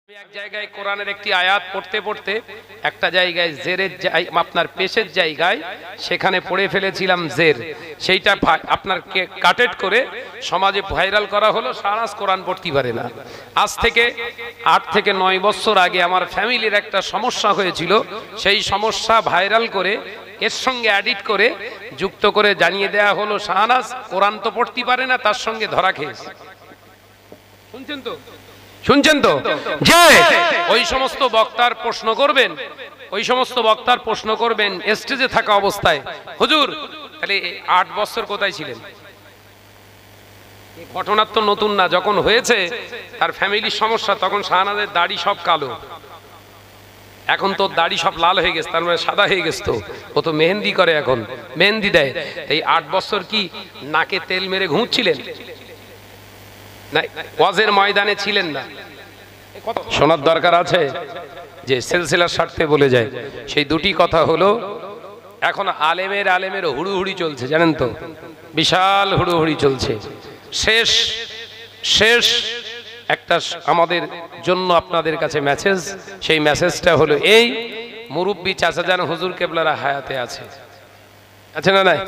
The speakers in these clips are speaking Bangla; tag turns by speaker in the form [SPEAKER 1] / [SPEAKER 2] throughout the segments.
[SPEAKER 1] এক জায়গায় কোরআনের একটি আয়াত পড়তে পড়তে একটা জায়গায় জেরের আপনার পেশের জায়গায় সেখানে পড়ে ফেলেছিলাম জের, সেইটা আপনার কাটেট করে সমাজে ভাইরাল করা হলো। সারাস কোরআন পড়তে পারে না। আজ থেকে 8 থেকে 9 বছর আগে আমার ফ্যামিলির একটা সমস্যা হয়েছিল, সেই সমস্যা ভাইরাল করে এর সঙ্গে এডিট করে যুক্ত করে জানিয়ে দেয়া হলো শাহনাজ কোরআন তো পড়তে পারে না, তার সঙ্গে ধরা খেয়েছে। শুনছেন তো যে ওই সমস্ত বক্তার প্রশ্ন করবেন, ওই সমস্ত বক্তার প্রশ্ন করবেন স্টেজে থাকা অবস্থায়, হুজুর তাহলে 8 বছর কোথায় ছিলেন? ঘটনা তো নতুন না, যখন হয়েছে তার ফ্যামিলির সমস্যা, তখন শাহনাজের দাড়ি সব কালো, এখন তো দাড়ি সব লাল হয়ে গেছে, তার মানে সাদা হয়ে গেছে। তো ও তো মেহেন্দি করে, এখন মেহেন্দি দেয়। এই 8 বছর কি নাকে তেল মেরে ঘুমছিলেন? না, ওয়াজের ময়দানে ছিলেন না। শোনার দরকার আছে যে সিলসিলার স্বার্থে বলে যায়। সেই দুটি কথা হলো, এখন আলেমের হুড়ুহুড়ি চলছে, জানেন তো, বিশাল হুড়ুহুড়ি চলছে। শেষ একটা আমাদের জন্য আপনাদের কাছে মেসেজ, সেই মেসেজটা হলো এই: মুরব্বী চাচাজান হুজুর কেবলারা হায়াতে আছে না নাই?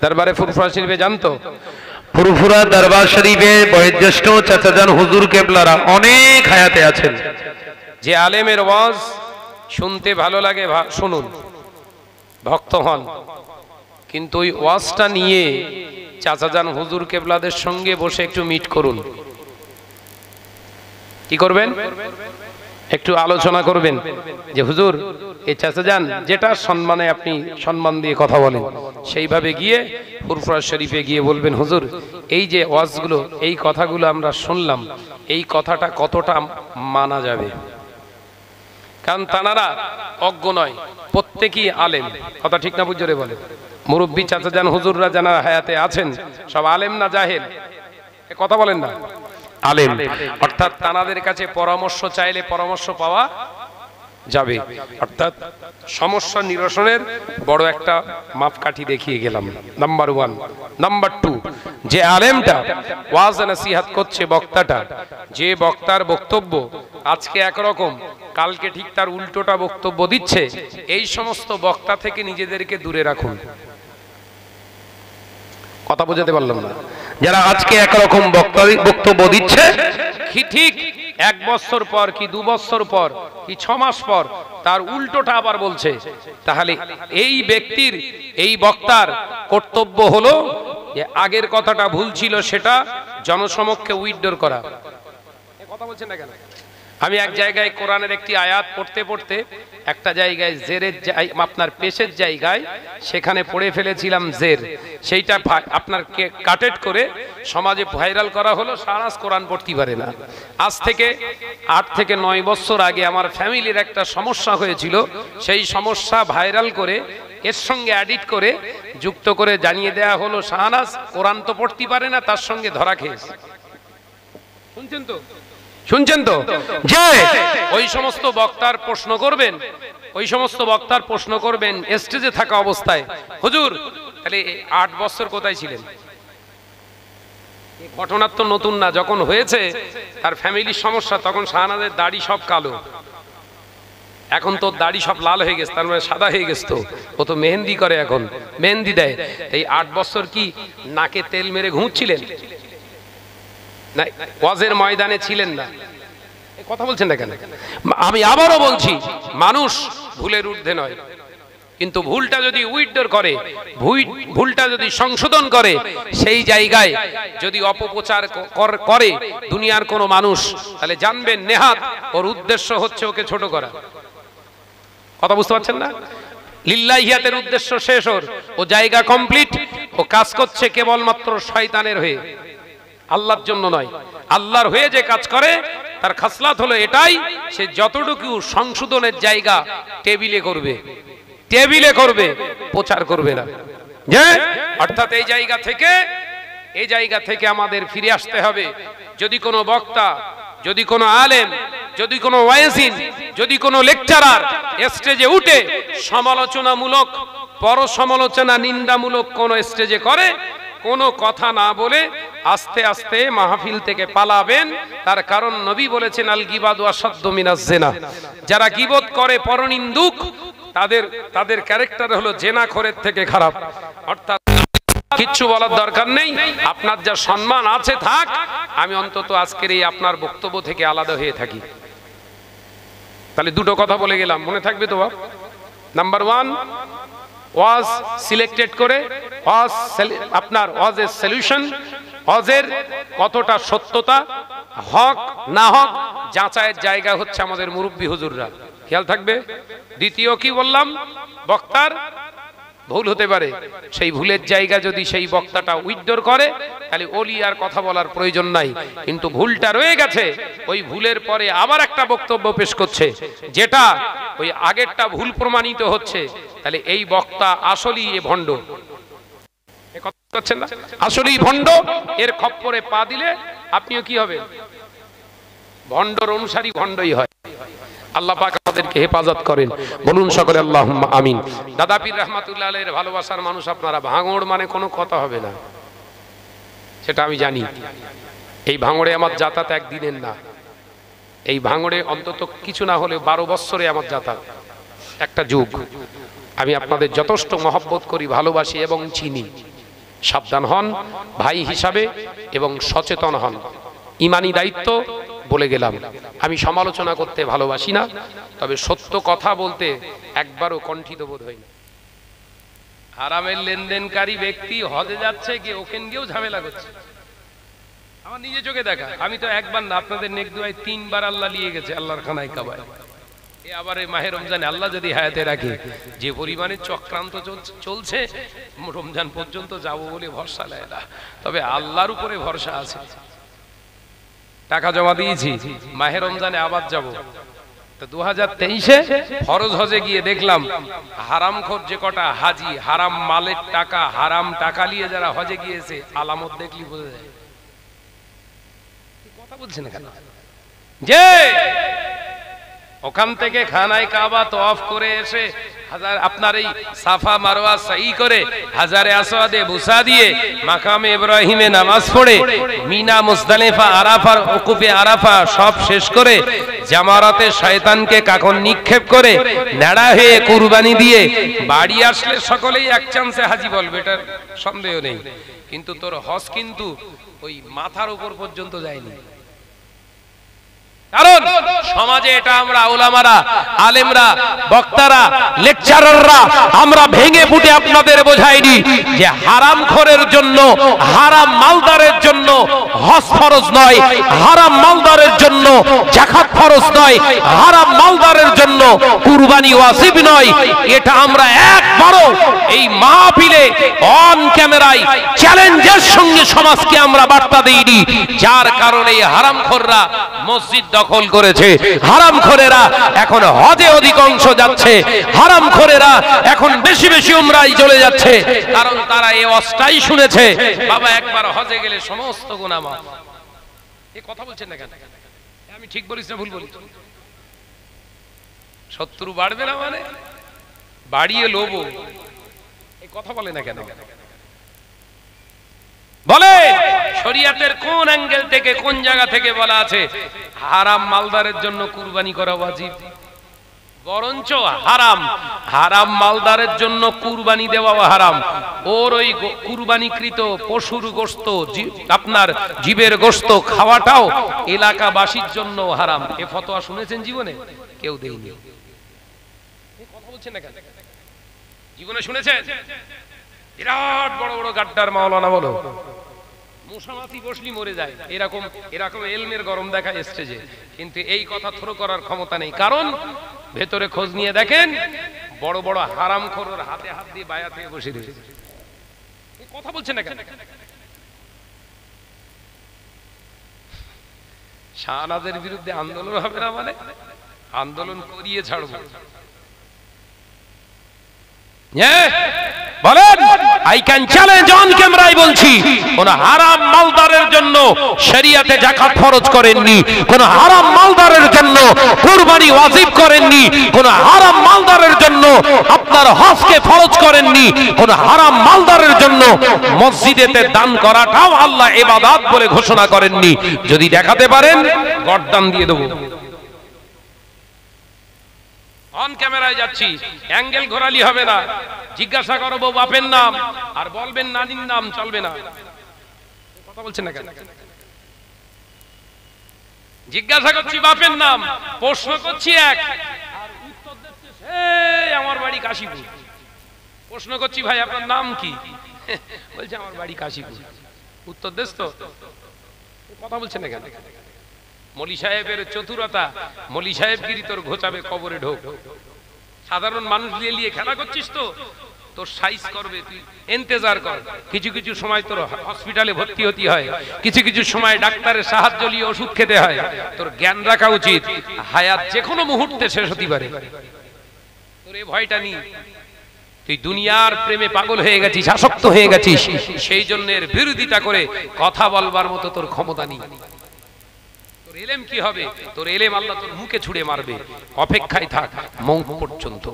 [SPEAKER 1] দরবারে ফুরফুরা শরীফে জানতো,
[SPEAKER 2] ফুরফুরা দরবার শরীফে বয়োজ্যেষ্ঠ চাচাজান হুজুর কেবলারা অনেক হায়াতে আছেন।
[SPEAKER 1] যে আলেমের ওয়াজ শুনতে ভালো লাগে শুনুন, ভক্ত হন, কিন্তু ওই ওয়াজটা নিয়ে চাচাজান হুজুর কেবলাদের সঙ্গে বসে একটু মিট করুন। কি করবেন? একটু আলোচনা করবেন যে হুজুর এই চাচাজান যেটা সম্মানে আপনি সম্মান দিয়ে কথা বলেন, সেইভাবে গিয়ে ফুরফুরা শরীফে গিয়ে বলবেন, হুজুর এই যে ওয়াজগুলো, এই কথাগুলো আমরা শুনলাম, এই কথাটা কতটা মানা যাবে? কারণ তানারা অজ্ঞ নয়, প্রত্যেকেই আলেম। কথা ঠিক না বুঝরে বলে? মুরব্বী চাচাজান হুজুররা যারা হায়াতে আছেন সব আলেম না জাহেল? কথা বলেন না? আলেম। অর্থাৎ তানাদের কাছে পরামর্শ চাইলে পরামর্শ পাওয়া যাবে। অর্থাৎ সমস্যা নিরসনের বড় একটা মাপকাঠি দেখিয়ে গেলাম, নাম্বার 1। নাম্বার 2, যে আলেমটা ওয়াজ নসিহত করছে, বক্তাটা, যে বক্তার বক্তব্য আজকে একরকম কালকে ঠিক তার উল্টোটা বক্তব্য দিচ্ছে, এই সমস্ত বক্তা থেকে নিজেদেরকে দূরে রাখুন। কথা বোঝাতে পারলাম না?
[SPEAKER 2] যারা আজকে একরকম বক্তব্য দিচ্ছে,
[SPEAKER 1] ঠিক 1 বছর পর কি 2 বছর পর কি 6 মাস পর তার উল্টোটা আবার বলছে, তাহলে এই ব্যক্তির, এই বক্তার কর্তব্য হলো যে আগের কথাটা ভুল ছিল সেটা জনসমক্ষে উইথড্র করা। কথা বলছেন না কেন? আমি এক জায়গায় কোরআনের একটি আয়াত পড়তে পড়তে একটা জায়গায় জেরের আপনার পেশের জায়গায় সেখানে পড়ে ফেলেছিলাম জের, সেইটা আপনার কাটেট করে সমাজে ভাইরাল করা হলো। সারাস কোরআন পড়তে পারে না। আজ থেকে 8 থেকে 9 বছর আগে আমার ফ্যামিলির একটা সমস্যা হয়েছিল, সেই সমস্যা ভাইরাল করে এর সঙ্গে এডিট করে যুক্ত করে জানিয়ে দেয়া হলো শাহনাজ কোরআন তো পড়তে পারে না, তার সঙ্গে ধরা খেয়েছে। শুনছেন তো যে ওই সমস্ত বক্তার প্রশ্ন করবেন, ওই সমস্ত বক্তার প্রশ্ন করবেন স্টেজে থাকা অবস্থায়, হুজুর তাহলে 8 বছর কোথায় ছিলেন? ঘটনা তো নতুন না, যখন হয়েছে তার ফ্যামিলির সমস্যা, তখন শাহনাজের দাড়ি সব কালো, এখন তো দাড়ি সব লাল হয়ে গেছে, তার মানে সাদা হয়ে গেছে। তো ও তো মেহেন্দি করে, এখন মেহেন্দি দেয়। এই 8 বছর কি নাকে তেল মেরে ঘুমছিলেন? না, ওয়াজের ময়দানে ছিলেন না। কথা বলছেন না কেন? আমি আবারও বলছি, মানুষ ভুলের ঊর্ধ্বে নয়, কিন্তু ভুলটা যদি উইথড্র করে, ভুলটা যদি সংশোধন করে, সেই জায়গায় যদি অপপ্রচার করে দুনিয়ার কোনো মানুষ, তাহলে জানবেন নেহাত ওর উদ্দেশ্য হচ্ছে ওকে ছোট করা। কথা বুঝতে পারছেন না? লিল্লাহিয়াতের উদ্দেশ্য শেষ, ও জায়গা কমপ্লিট, ও কাজ করছে কেবলমাত্র শয়তানের হয়ে, আল্লাহর জন্য নয়। আল্লাহর হয়ে যে কাজ করে তার খাসলাত হলো এটাই, সে যতটুকু সংশোধনের জায়গা টেবিলে করবে, প্রচার করবে না। অর্থাৎ এই জায়গা থেকে আমাদের ফিরে আসতে হবে। যদি কোনো বক্তা, যদি কোনো আলেম, যদি কোনো ওয়াইজিন, যদি কোনো লেকচারার স্টেজে উঠে সমালোচনামূলক, পর সমালোচনা, নিন্দামূলক কোন স্টেজে করে, কোনো কথা না বলে আস্তে আস্তে মাহফিল থেকে পালাবেন। তার কারণ নবী বলেছেন আল গিবাদু আসাদ্দু মিনাজ জিনা, যারা গীবত করে পরনিন্দুক তাদের ক্যারেক্টার হলো জেনাখোরের থেকে খারাপ। অর্থাৎ কিচ্ছু বলার দরকার নেই, আপনার যা সম্মান আছে থাক, আমি অন্তত আজকের এই আপনার বক্তব্য থেকে আলাদা হয়ে থাকি। তাহলে দুটো কথা বলে গেলাম, মনে থাকবে তো বাপ? নাম্বার 1, ওয়াজ সিলেক্টেড করে আপনার ওয়াজের সলিউশন, ওয়াজের কতটা সত্যতা, হক না হক যাচাইয়ের জায়গা হচ্ছে আমাদের মুরব্বী হুজুররা, খেয়াল থাকবে। দ্বিতীয় কি বললাম, বক্তার ভুল হতে পারে, সেই ভুলের জায়গা যদি সেই বক্তাটা উইথড্র করে তাহলে ওলি আর কথা বলার প্রয়োজন নাই। কিন্তু ভুলটা রয়ে গেছে, ওই ভুলের পরে আবার একটা বক্তব্য পেশ করছে যেটা ওই আগেরটা ভুল প্রমাণিত হচ্ছে, তাহলে এই বক্তা আসলেই এ ভণ্ড, আসলেই ভণ্ড। এর খপ্পরে পা দিলে আপনিও কি হবে? ভণ্ডর অনুসারী ভণ্ডই হয়। আল্লাহ পাক আমাদেরকে হেফাজত করেন, বলুন সকলে আল্লাহুম্মা আমিন। দাদা পীর রহমাতুল্লাহ আলাইহির ভালোবাসার মানুষ আপনারা, ভাঙড় মানে কোনো কথা হবে না, সেটা আমি জানি। এই ভাঙড়ে আমার যাতায়াত একদিনের না, এই ভাঙড়ে অন্তত কিছু না হলে 12 বছরে আমার যাতায়াত, একটা যুগ। আমি আপনাদের যথেষ্ট মহব্বত করি, ভালোবাসি এবং চিনি। সাবধান হন ভাই হিসাবে এবং সচেতন হন, ইমানি দায়িত্ব বলে গেলাম। আমি সমালোচনা করতে ভালোবাসি না, তবে সত্য কথা বলতে একবারও কণ্ঠিত বোধ হয় না। হারামের লেনদেনকারী ব্যক্তি হজে যাচ্ছে, গিয়ে ওখানে গিয়েও ঝামেলা করছে, আমার নিজে চোখে দেখা। আমি তো একবার না, আপনাদের নেক দুয়ায় 3 বার আল্লাহ নিয়ে গেছে আল্লাহর খানায় কাবায়। আবার এই মাহে রমজানে আল্লাহ যদি হায়াতে রাখে, যে পরিমাণে চক্রান্ত চলছে, রমজান পর্যন্ত যাব বলে ভরসা নেয় না, তবে আল্লাহর উপরে ভরসা আছে। টাকা জমা দিয়েছি, মাহে রমজানে আবার যাব। তো 2023-এ ফরজ হজে গিয়ে দেখলাম হারামখোর যে কটা হাজি, হারাম মালের টাকা, হারাম টাকা নিয়ে যারা হজে গিয়েছে, আলামত দেখলি বোঝা যায়। কথা বলছেন না কেন? যে ওখান থেকে খানায় কাবা তওয়াফ করে এসে আপনার এই সাফা মারওয়া সাই করে, হাজারে আসওয়াদে বুসা দিয়ে, মাকামে ইব্রাহিমে নামাজ পড়ে, মিনা মুজদালিফা আরাফার ওকুফে আরাফা সব শেষ করে, জামারাতে শয়তানকে কাকন নিক্ষেপ করে, নেড়া হয়ে কুরবানি দিয়ে বাড়ি আসলে সকলেই এক চান্সে হাজি বলবে, এটার সন্দেহ নেই। কিন্তু তোর হজ কিন্তু ওই মাথার উপর পর্যন্ত যায়নি। কারণ সমাজে এটা আমরা উলামারা, আলেমরা, বক্তারা, লেকচারাররা আমরা ভেঙে ফুটে আপনাদের বোঝাইনি যে হারামখোরের জন্য, হারাম মালদারের জন্য হজ ফরজ নয়, হারাম মালদারের জন্য যাকাত ফরজ নয়, হারাম মালদারের জন্য কুরবানি ওয়াজিব নয়। এটা আমরা একবারও এই মাহফিলে অন ক্যামেরায় চ্যালেঞ্জের সঙ্গে সমাজকে আমরা বার্তা দেইনি। যার কারণে হারামখোররা মসজিদ দখল করেছে, হারামখোরেরা এখন হজে অধিকাংশ যাচ্ছে, হারামখোরেরা এখন বেশি বেশি উমরায় চলে যাচ্ছে, কারণ তারা এই অস্থায়ী শুনেছে বাবা একবার হজে গেলে সমস্ত গুনাহ মাফ। এই কথা বলছেন না কেন? আমি ঠিক বলিস না ভুল বলি? শত্রু বাড়বে না মানে বাড়িয়ে লোভ, এই কথা বলে না কেন? বলে শরীয়তের কোন অ্যাঙ্গেল থেকে, কোন জায়গা থেকে বলা আছে হারাম মালদারের জন্য কুরবানি করা ওয়াজিব? বরঞ্চ হারাম মালদারের জন্য কুরবানি দেওয়া হারাম। ওর ওই কুরবানিকৃত পশুর গোশত, আপনার জীবের গোশত খাওয়াটাও এলাকাবাসীর জন্য হারাম। এ ফতোয়া শুনেছেন জীবনে? কেউ দেয়নি। কথা বলছেন না কেন? জীবনে শুনেছেন? বিরাট বড় বড় গাড্ডার মাওলানা বলো, মুসামাতি বসলি মরে যায়, এরকম এলমের গরম দেখায় স্টেজে, কিন্তু এই কথা থ্রো করার ক্ষমতা নেই। কারণ ভেতরে খোঁজ নিয়ে দেখেন বড় বড় হারামখোরের হাতে হাত দিয়ে বায়াত হয়ে বসে রয়েছে। কথা বলছেন না কেন? শাহনাজের বিরুদ্ধে আন্দোলন হবে না মানে? আন্দোলন করিয়ে ছাড়বো। বলেন, আই ক্যান চ্যালেঞ্জ অন ক্যামেরায় বলছি, কোন হারাম মালদারের জন্য শরীয়তে যাকাত ফরজ করেননি, কোন হারাম মালদারের জন্য
[SPEAKER 2] কুরবানি ওয়াজিব করেননি, কোন হারাম মালদারের জন্য আপনার হজকে ফরজ করেননি, কোন হারাম মালদারের জন্য মসজিদেতে দান করাটাও আল্লাহ ইবাদত বলে ঘোষণা করেননি। যদি দেখাতে পারেন গর্দান দিয়ে দেব। অন ক্যামেরায় যাচ্ছি, অ্যাঙ্গেল ঘোরালি হবে না। জিজ্ঞাসা করব বাপের নাম আর বলবেন নানির নাম, চলবে না। কথা বলছেন না কেন? জিজ্ঞাসা করছি বাপের নাম, প্রশ্ন করছি এক, আর উত্তর দিচ্ছে এই আমার বাড়ি কাশীপুর। প্রশ্ন করছি ভাই আপনার নাম কি? বলছে আমার বাড়ি কাশীপুর। উত্তর দেশ তো, কথা বলছেন না কেন? মলি সাহেবের চতুরতা, মলি সাহেবগিরি তোর ঘোচাবে কবরে ঢোক। সাধারণ মানুষ নিয়ে খেলা করছিস তো, তোর সাইজ করবে, তুই ইন্তজার কর। কিছু কিছু সময় তোর হসপিটালে ভর্তি হতে হয়, কিছু কিছু সময় ডাক্তারের সাহায্য নিয়ে ওষুধ খেতে হয়। তোর জ্ঞান রাখা উচিত, হায়াত যে কোনো মুহূর্তে শেষ হতে পারে। তোর এই ভয়টা নেই। তুই দুনিয়ার প্রেমে পাগল হয়ে গেছিস, আসক্ত হয়ে গেছিস, সেই জন্য এর বিরোধিতা করে কথা বলবার মতো তোর ক্ষমতা নেই। তোর এলেম কি হবে? তোর এলেম আল্লাহ তোর মুখে ছুঁড়ে মারবে। অপেক্ষায় থাক মৌত পর্যন্ত।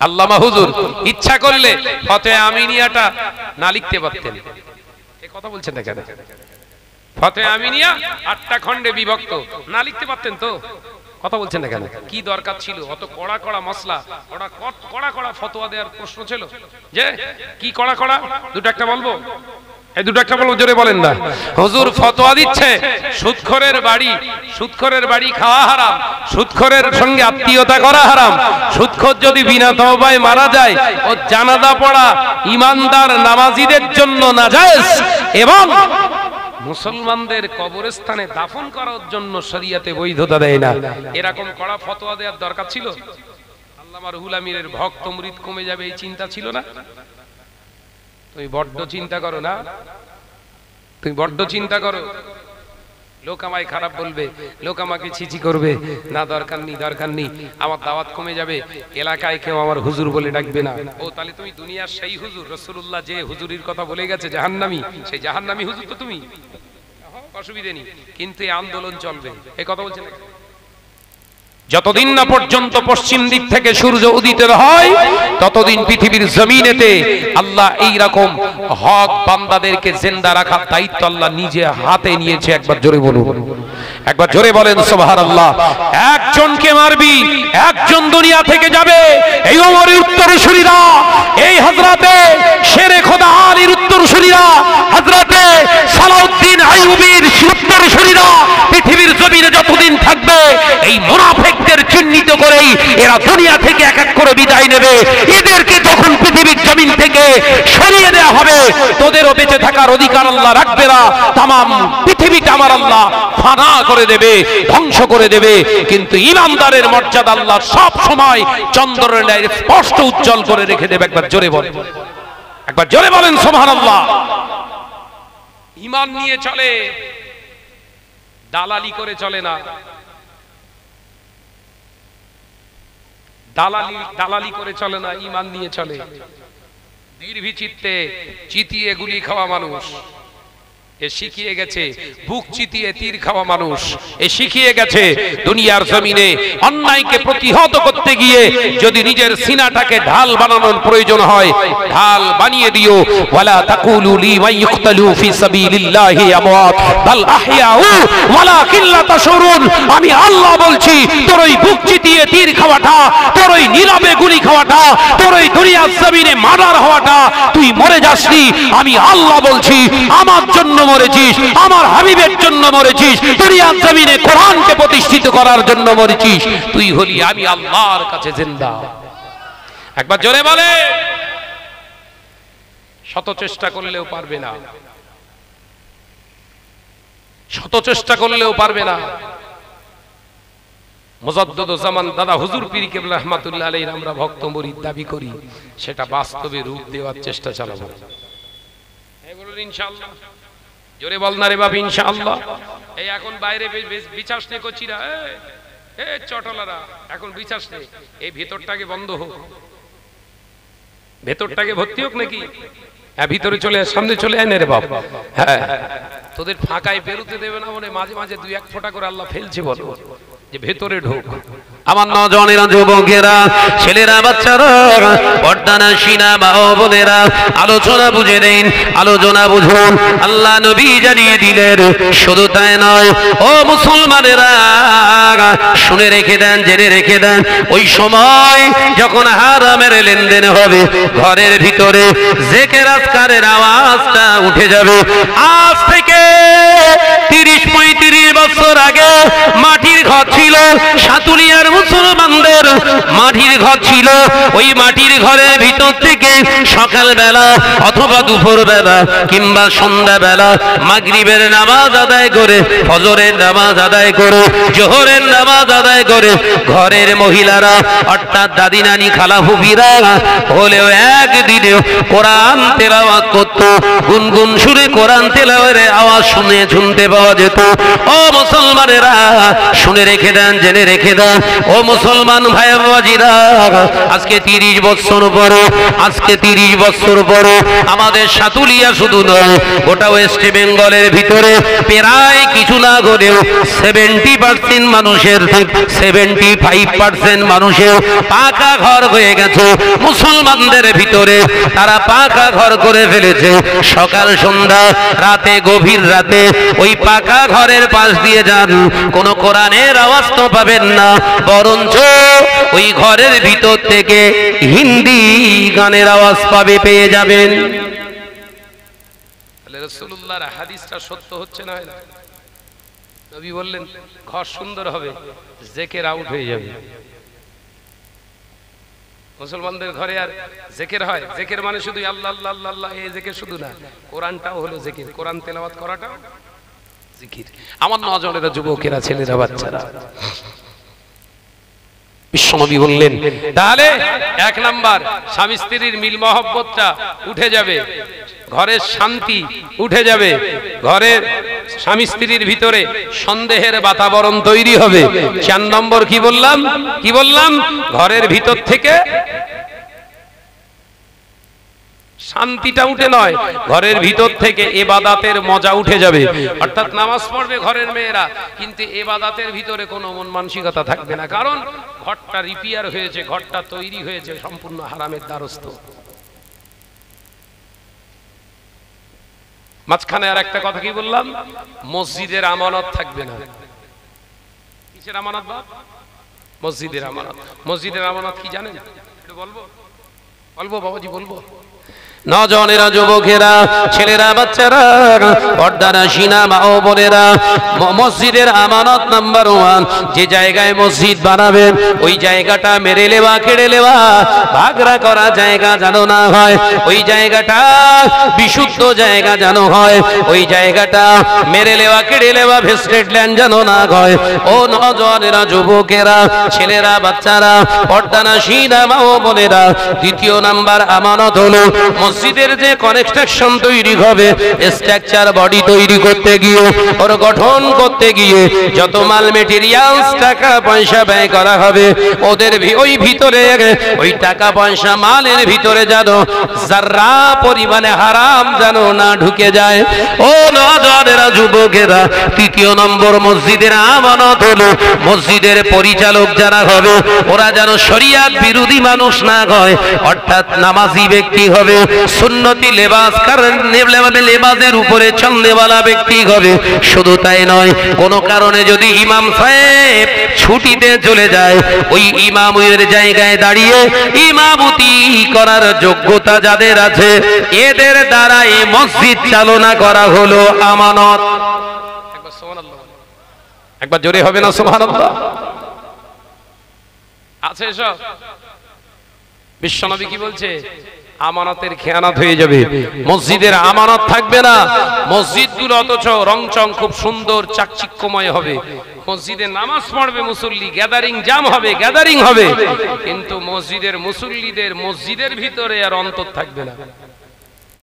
[SPEAKER 2] আল্লামা হুজুর ইচ্ছা করলে ফতোয়া আমিনিয়াটা না লিখতে পারতেন। এই কথা বলছেন না কেন? ফতোয়া আমিনিয়া 8টা খণ্ডে বিভক্ত, না লিখতে পারতেন তো? কথা বলছেন না কেন? কি দরকার ছিল অত কড়া কড়া মশলা, কড়া কড়া ফতোয়া দেওয়ার প্রশ্ন ছিল? যে কি কড়া কড়া, দুটো একটা বলবো, এই দুটো একটা বলবো, জোরে বলেন না। হুজুর ফতোয়া দিচ্ছে সুদখোরের বাড়ি খাওয়া হারাম, সুদখোরের সঙ্গে আত্মীয়তা করা হারাম, সুদখোর যদি বিনা তওবায় মারা যায় ও জানাজা পড়া ইমানদার নামাজীদের জন্য নাজায়েজ, এবং মুসলমানদের কবরস্থানে দাফন করার জন্য শরীয়তে বৈধতা দেয় না। এরকম কড়া ফতোয়া দেওয়ার দরকার ছিল? আল্লামা রুহুল আমিনের ভক্ত মুরিদ কমে যাবে এই চিন্তা ছিল না? তুমি বড্ড চিন্তা করো না, তুমি বড্ড চিন্তা করো। লোক আমায় খারাপ বলবে, লোক আমাকে ছিছি করবে, না দরকার নেই, দরকার নেই, আমার দাওয়াত কমে যাবে, এলাকায় কেউ আমার হুজুর বলে ডাকবে না। ও তাহলে তুমি দুনিয়ার সেই হুজুর, রাসূলুল্লাহ যে হুজুরির কথা বলে গেছে জাহান্নামী, সেই জাহান্নামী হুজুর তো তুমি। অসুবিধা নেই, কিন্তু এই আন্দোলন চলবে। এই কথা বলছেন না? যতদিন না পর্যন্ত পশ্চিম দিক থেকে সূর্য উদিত হয় ততদিন পৃথিবীর জমিনেতে আল্লাহ এই রকম হক বান্দাদেরকে জিন্দা রাখার দায়িত্ব আল্লাহ নিজে হাতে নিয়েছে। একবার জোরে বলুন, একবার জোরে বলেন সুবহানাল্লাহ। একজনকে মারবি, একজন দুনিয়া থেকে যাবে। এই ওমরের উত্তরসূরিরা, এই হযরতে শেরে খোদা আলীর উত্তরসূরিরা, হযরতে সালাউদ্দিন আইয়ুবীর উত্তরসূরিরা পৃথিবীর জমিনে যতদিন থাকবে এই মুনাফিকদের চিহ্নিত করেই এরা দুনিয়া থেকে এক এক করে বিদায় নেবে। এদেরকে যখন পৃথিবীর জমিন থেকে সরিয়ে দেওয়া হবে, তোদেরও বেঁচে থাকার অধিকার আল্লাহ রাখবে না। তামাম পৃথিবীটা আমার আল্লাহ ফানা করে দেবে, ধ্বংস করে দেবে। কিন্তু ঈমানদারের মর্যাদা আল্লাহ সব সময় চন্দ্রের ন্যায় স্পষ্ট উজ্জ্বল করে রেখে দেবে। একবার জোরে বলেন, একবার জোরে বলেন সুবহানাল্লাহ। ঈমান নিয়ে চলে, দালালি করে চলে না। দালালি করে চলে না, ঈমান নিয়ে চলে। নির্ভীচিত্তে চিতিয়ে গুলি খাওয়া মানুষ এ শিখিয়ে গেছে, বুক চিতিয়ে তীর খাওয়া মানুষ এ শিখিয়ে গেছে দুনিয়ার জমিনে অন্যায়কে প্রতিহত করতে গিয়ে যদি নিজের সিনাটাকে ঢাল বানানোর প্রয়োজন হয়, ঢাল বানিয়ে দিও। ওয়ালা তাকুলু লিমান ইউকতালু ফি সাবিলিল্লাহি আমওয়াত বাল আহইয়াউ ওয়ালাকিন লা তাশউরুন। আমি আল্লাহ বলছি, তোর ওই বুক চিতিয়ে তীর খাওয়াটা, তোর ওই নীরবে গুলি খাওয়াটা, তোর ওই দুনিয়ার জমিনে মার্ডার হওয়াটা, তুই মরে যাসনি। আমি আল্লাহ বলছি, আমার জন্য মরেছিস, আমার হাবিবের জন্য মরেছিস, দুনিয়ার জমিনে কোরআনকে প্রতিষ্ঠিত করার জন্য মরেছিস। তুই হলি আমি আল্লাহর কাছে জিন্দা। একবার জোরে বলে। শত চেষ্টা করলেও পারবে না, শত চেষ্টা করলেও পারবে না। মুজাদ্দিদুজ্জামান দাদা হুজুর পীর কেবলা রাহমাতুল্লাহ আলাইহির আমরা ভক্ত মুরিদ দাবি করি, সেটা বাস্তবে রূপ দেওয়ার চেষ্টা চালাবো। এই বলুন ইনশাআল্লাহ। জোরে বল না রে বাপ ইনশাআল্লাহ। এই এখন বাইরে বিচাস নে কচিরা, এ চটলারা এখন বিচাস নে, এই ভিতরটাকে বন্ধ হোক, ভেতরটাকে ভর্তি হোক নাকি? হ্যাঁ ভিতরে চলে আয়, সামনে চলে আয় না রে বাপ। হ্যাঁ তোদের ফাঁকায় বেরোতে দেবে না, মানে মাঝে মাঝে দুই এক ফোঁটা করে আল্লাহ ফেলছে বলো।
[SPEAKER 1] যে ভেতরে ঢোক।
[SPEAKER 2] আমার নজনেরা, যুবকেরা, ছেলেরা, বাচ্চারা, পর্দানা সিনা মা ও বোনেরা, আলোচনা বুঝে নেন, আলোচনা বুঝুন। আল্লাহ নবী জানিয়ে দিলেন, শুধু তাই নয় ও মুসলমানেরা, শুনে রেখে দেন, জেনে রেখে দেন, ওই সময় যখন হারামের লেনদেন হবে, ঘরের ভিতরে জিকির আজকারের আওয়াজটা উঠে যাবে। আজ থেকে 30-35 বছর আগে মাটির ঘর ছিল, সাতুলিয়ার মুসলমানদের মাটির ঘর ছিল। ওই মাটির ঘরের ভিতর থেকে সকালবেলা অথবা দুপুর বেলা কিংবা সন্ধ্যা বেলা মাগরিবের নামাজ আদায় করে, ফজরের নামাজ আদায় করে, জোহরের নামাজ আদায় করে ঘরের মহিলারা অর্থাৎ দাদি নানি খালা ফুফিরা হলেও একদিনেও কোরআন তেলাওয়াত করত। গুনগুন সুরে কোরআন তেলাওয়াতের আওয়াজ শুনতে পাওয়া যেত। ও মুসলমানেরা, শুনে রেখে দেন, জেনে রেখে দেন, ও মুসলমান ভাই বাবাজিরা, আজকে 30 বছর পরে, আজকে 30 বছর পরে আমাদের সাতুলিয়া শুধু নয়, গোটা ওয়েস্ট বেঙ্গলের ভিতরে প্রায় কিছু না হলেও 70% মানুষের, 75% মানুষের পাকা ঘর হয়ে গেছে। মুসলমানদের ভিতরে তারা পাকা ঘর করে ফেলেছে। সকাল সন্ধ্যা রাতে, গভীর রাতে ওই পাকা ঘরের পাশ দিয়ে যান, কোন কোরআনের আওয়াজ তো পাবেন না, বরঞ্চ ওই ঘরের ভিতর থেকে হিন্দি গানের আওয়াজ পেয়ে যাবেন।
[SPEAKER 1] রাসূলুল্লাহর হাদিসটা সত্য হচ্ছে না? নবী বললেন ঘর সুন্দর হবে, জিকির আউট হয়ে যাবে। মুসলমানদের ঘরে আর জিকির হয়? জিকির মানে শুধু আল্লাহ আল্লাহ আল্লাহ আল্লাহ, এই জিকির শুধু না, কোরআনটাও হলো জিকির, কোরআন তেলাওয়াত করাটাও জিকির। আমার নজনেরা, যুবকেরা, ছেলেরা, বাচ্চারা, বিশ্বনবী বললেন তাহলে 1 নাম্বার স্বামী স্ত্রীর মিল মহব্বতটা উঠে যাবে, ঘরের শান্তি উঠে যাবে, ঘরের স্বামী স্ত্রীর ভিতরে সন্দেহের বাতাবরণ তৈরি হবে। 4 নম্বর কি বললাম? ঘরের ভিতর থেকে শান্তিটা উঠে নয়, ঘরের ভিতর থেকে ইবাদতের মজা উঠে যাবে। অর্থাৎ নামাজ পড়বে ঘরের মেয়েরা, কিন্তু ইবাদতের ভিতরে কোনো মন মানসিকতা থাকবে না, কারণ ঘরটা রিপেয়ার হয়েছে, ঘরটা তৈরি হয়েছে সম্পূর্ণ হারামের দ্বারস্থ। মাঝখানে আর একটা কথা কি বললাম? মসজিদের আমানত থাকবে না। কিসের আমানত? মসজিদের আমানত। মসজিদের আমানত কি জানেন? একটু বলবো বাবাজি, বলবো।
[SPEAKER 2] নজনেরা, যুবকেরা, ছেলেরা, বাচ্চারা, পর্দানা সিনা মা ও বোনেরা, মসজিদের আমানত নাম্বার 1, যে জায়গায় মসজিদ বানাবেন ওই জায়গাটা মেরে লেওয়া, কেড়ে লেওয়া, ভাগরা করা জায়গা যেন না হয়, ওই জায়গাটা বিশুদ্ধ জায়গা যেন হয়, ওই জায়গাটা মেরে লেওয়া, কেড়ে লেওয়া, ভেস্টেড ল্যান্ড যেন না হয়। ও নজনেরা, যুবকেরা, ছেলেরা, বাচ্চারা, পর্দানা সিনা মা ও বোনেরা, 2 নাম্বার আমানত হলো মসজিদের যে কনস্ট্রাকশন তৈরি হবে, স্ট্রাকচার বডি তৈরি করতে গিয়ে, ওর গঠন করতে গিয়ে যত মাল মেটেরিয়ালস, টাকা পয়সা ব্যয় করা হবে, ওদের ওই ভিতরে ওই টাকা পয়সা মালের ভিতরে যেন যারা পরিমাণে হারাম যেন না ঢুকে যায়। ও নজরেরা, যুবকেরা, 3 নম্বর মসজিদের আমানত হলো মসজিদের পরিচালক যারা হবে ওরা যেন শরিয়াত বিরোধী মানুষ না হয়, অর্থাৎ নামাজি ব্যক্তি হবে, সুন্নতি লেবাস, কারণ লেবাসের উপরে চলনেওয়ালা ব্যক্তি হবে। শুধু তাই নয়, কোনো কারণে যদি ইমাম সাহেব ছুটিতে চলে যায়, ওই ইমামের জায়গায় দাঁড়িয়ে ইমামতি করার যোগ্যতা যাদের আছে, এদের দ্বারা এই মসজিদ চালনা করা হলো আমানত।
[SPEAKER 1] একবার জোরে হবে না সুবহানাল্লাহ? আছে এসব? বিশ্বনবী কি বলছে? আমানতের খেয়ানত হয়ে যাবে, মসজিদের আমানত থাকবে না। মসজিদগুলো অথচ রংচং খুব সুন্দর চাকচিক্যময় হবে, মসজিদে নামাজ পড়বে মুসল্লি, গ্যাদারিং জাম হবে, গ্যাদারিং হবে, কিন্তু মসজিদের মুসল্লিদের মসজিদের ভিতরে আর অন্তর থাকবে না।